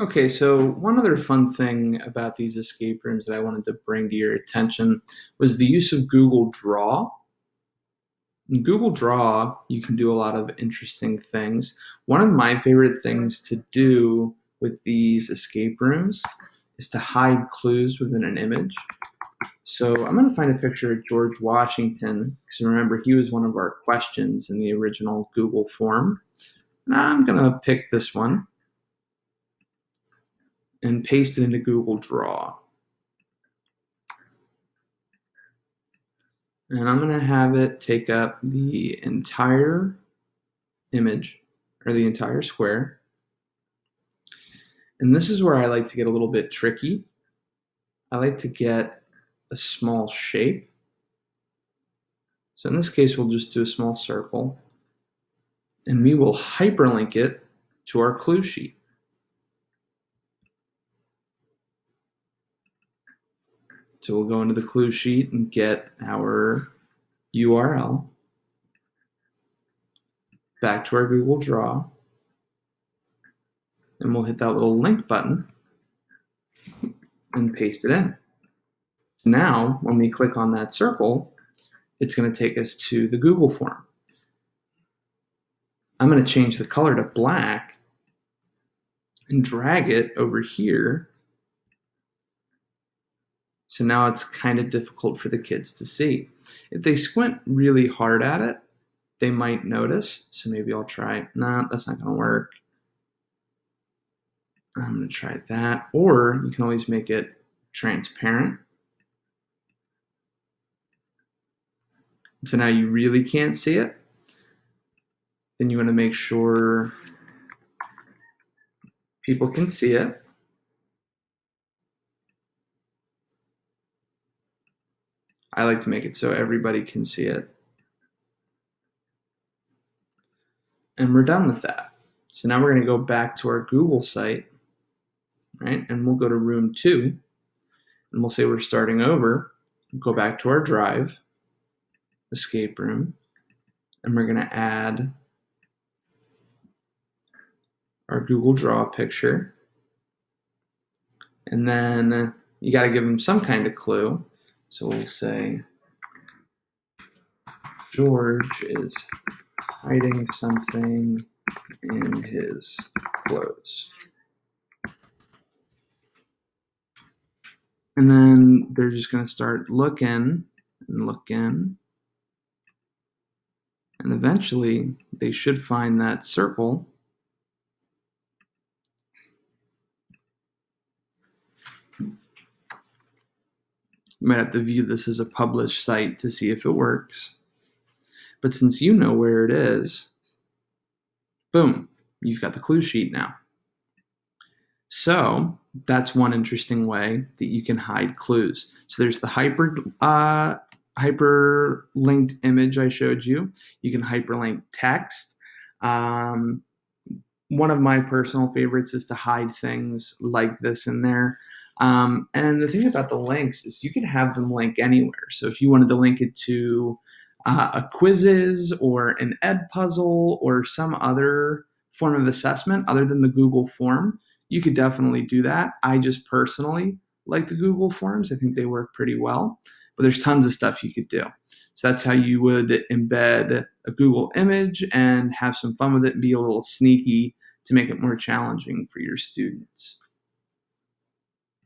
Okay, so one other fun thing about these escape rooms that I wanted to bring to your attention was the use of Google Draw. In Google Draw, you can do a lot of interesting things. One of my favorite things to do with these escape rooms is to hide clues within an image. So I'm going to find a picture of George Washington, because remember, he was one of our questions in the original Google form. And I'm going to pick this one and paste it into Google Draw. And I'm going to have it take up the entire image or the entire square. And this is where I like to get a little bit tricky. I like to get a small shape. So in this case, we'll just do a small circle. And we will hyperlink it to our clue sheet. So we'll go into the clue sheet and get our URL back to our Google Draw. And we'll hit that little link button and paste it in. Now, when we click on that circle, it's going to take us to the Google form. I'm going to change the color to black and drag it over here. So now it's kind of difficult for the kids to see. If they squint really hard at it, they might notice. So maybe I'll try, nah, that's not going to work. I'm going to try that. Or you can always make it transparent. So now you really can't see it. Then you want to make sure people can see it. I like to make it so everybody can see it. And we're done with that. So now we're going to go back to our Google site, right? And we'll go to room 2, and we'll say we're starting over. We'll go back to our drive, escape room, and we're going to add our Google Draw picture. And then you got to give them some kind of clue. So we'll say George is hiding something in his clothes. And then they're just going to start looking and looking. And eventually they should find that circle. You might have to view this as a published site to see if it works. But since you know where it is, boom, you've got the clue sheet now. So that's one interesting way that you can hide clues. So there's the hyperlinked image I showed you. You can hyperlink text. One of my personal favorites is to hide things like this in there. And the thing about the links is you can have them link anywhere. So if you wanted to link it to a quizzes or an Edpuzzle or some other form of assessment other than the Google form, you could definitely do that. I just personally like the Google forms. I think they work pretty well, but there's tons of stuff you could do. So that's how you would embed a Google image and have some fun with it and be a little sneaky to make it more challenging for your students.